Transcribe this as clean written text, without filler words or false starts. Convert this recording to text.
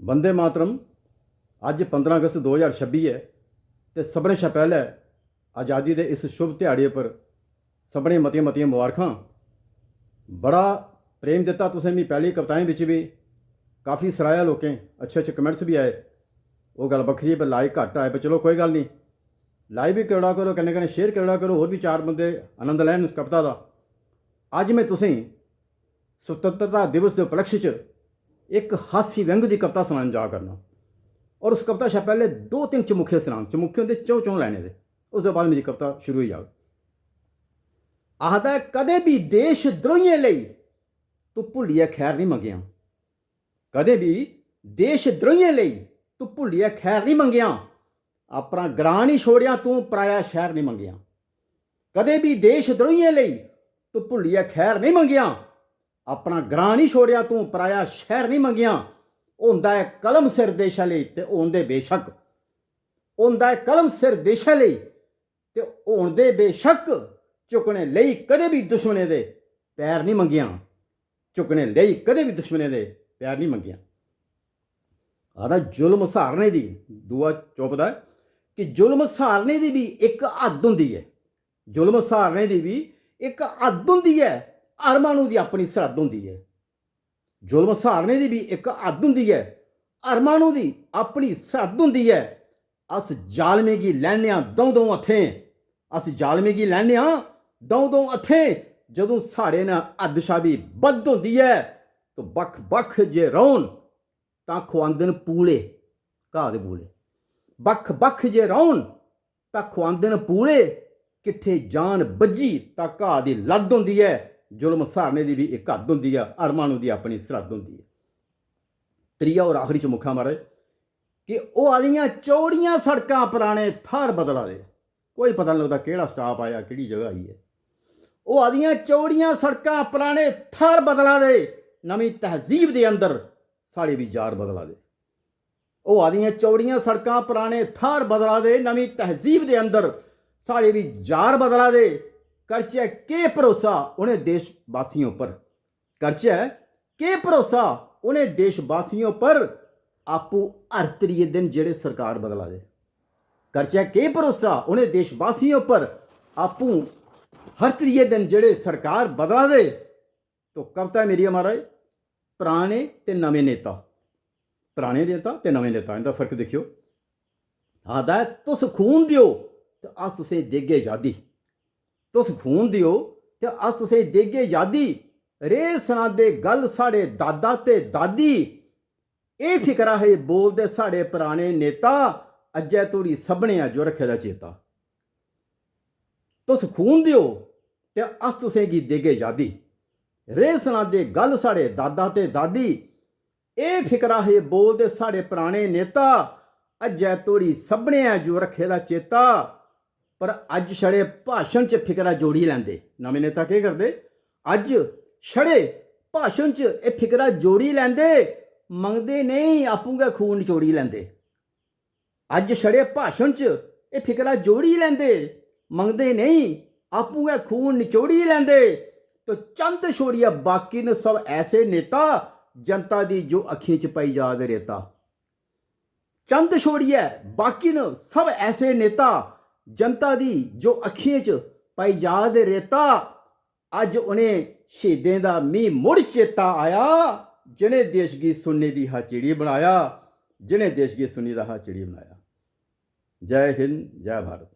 वंदे मातरम अज 15 अगस्त 2026 है तो सबने शा पहले आज़ादी के इस शुभ दिहाड़े पर सबने मतियां मतियां मुबारखां। बड़ा प्रेम दिता तुसें मी पहली कविताएं बिच भी काफ़ी सराया लोकें, अच्छे अच्छे कमेंट्स भी आए। वो गल बक्खरी पर लाइक घट्ट आए, पर चलो कोई गल नहीं, लाइक भी करा करो, कन्नै कन्नै शेयर करा करो, होर भी चार बंदे आनंद लैन उस कविता का। अज मैं तुसें सुतंत्रता दिवस के उपलक्ष्य च एक हास्य व्यंग की कविता सुनान जा करना। और उस कविता शा पहले 2-3 चमुखे सुनान, चमुखे होंदे चौं लैने दे, उस बाद मेरी कविता शुरू हो जाए। आखदा कदे भी देश द्रोहियें लई तू भुल्लियै खैर नहीं मंगिया, कदे भी देश द्रोहियें लई तू भुल्लियै खैर नहीं मंगिया, अपना ग्रां नहीं छोड़िया तू पराया शहर नहीं मंगिया। कदे भी देश द्रोहियें लई तू भुल्लियै खैर नहीं मंगिया, अपना ग्रां नहीं छोड़िया तू पराया शहर नहीं मंगिया। होंदा है कलम सिर देशा लई ते होंदे बेशक, होंदा है कलम सिर देशा लई ते होंदे बेशक, झुकने लई कदे भी दुश्मने दे पैर नहीं मंगिया, झुकने लई कदे भी दुश्मने दे पैर नहीं मंगिया। आदा जुल्म सहारने दी दूआ चौपदा है कि जुल्म सहारने दी भी एक हद होंदी है, जुल्म सहारने दी भी एक हद होंदी है, हर मानू दी अपनी सरहद होंदी है। जुल्म सहारने दी भी एक हद होंदी है, हर मानू दी अपनी सरहद होंदी है। अस जालमे गी लैने दौं दौं हत्थें, अस जालमे गी लैने दौं दौं हत्थें, जदों साढ़े ना हद शा भी बद्ध होंदी है। तो बख बख जे रौन तां खुआंदन पूले, घाह दे पूले, बख बख जे रौन तां खुआंदन पूले, किट्ठे जान बज्जी तां घाह दी लद्द होंदी है। जुल्म सहारने की भी एक हद होंदी है, हर मानू की अपनी सरहद होंदी है। त्रीया और आखिरी चमुखा महाराज कि वह आदियां चौड़ियां सड़कां पुराने थार बदला दे, कोई पता नहीं लगता केड़ा स्टाप आया केड़ी जगह आई है। वह आदियां चौड़ियां सड़कां पुराने थार बदला दे, नवीं तहजीब के अंदर साढ़े भी जार बदला दे। वह आदियां चौड़ियां सड़कां पुराने थार बदला दे, नवीं तहजीब के अंदर साढ़े भी जार बदला दे। करचे के भरोसा उन्हें देशवासियों पर, करचे के भरोसा उन्हें देशवासियों पर, आपू हर त्रीए दिन जेड़े सरकार बदला दे। करचे के भरोसा उन्हें देशवासियों पर, आपू हर त्रीए दिन जेड़े सरकार बदला दे। तो कविता मेरी महाराज पुराने ते नवे नेता, पुराने नेता ते नवे नेता इनका फर्क देखियो। आखदा है तुस खून दियो तो अस तुसें देगे आज़ादी, तुस खून दियो ते अस तुसें देगे आज़ादी। रे सनादे गल साढ़े दादा ते दादी, ए फिकरा है बोलदे साढ़े पुराने नेता, अज्जै तोड़ी सभने जो रखे दा चेता। तुस खून दियो ते अस तुसें गी देगे आज़ादी, रे सनादे गल साढ़े दादा ते दादी, ए फिकरा है बोलदे साढ़े पुराने नेता, अज्जै तोड़ी सभने जो रखे दा चेता। पर अज छड़े भाषण च फिकरा जोड़ी लैंदे, नवे नेता केह् करदे, अज छड़े भाषण च एह् फिकरा जोड़ी लैंदे, मंगदे नहीं आपूं गै खून निचोड़ी लैंदे। अज छड़े भाषण च एह् फिकरा जोड़ी लैंदे, मंगदे नहीं आपूं गै खून निचोड़ी लैंदे। तो चंद छोड़िया बाकी न सब ऐसे नेता, जनता दी जो अखियें च पाई जा दे रेता। चंद छोड़िए बाकी न सब ऐसे नेता, जनता दी जो अखियें च पाई जा दे रेता। अज उन्हें शहीदें दा मींह मुड़ चेता आया, जिन्हें देश गी सुन्ने दी हा चिड़ी बनाया, जिन्हें देश गी सुन्नी दा हा चिड़ी बनाया। जय हिंद, जय भारत।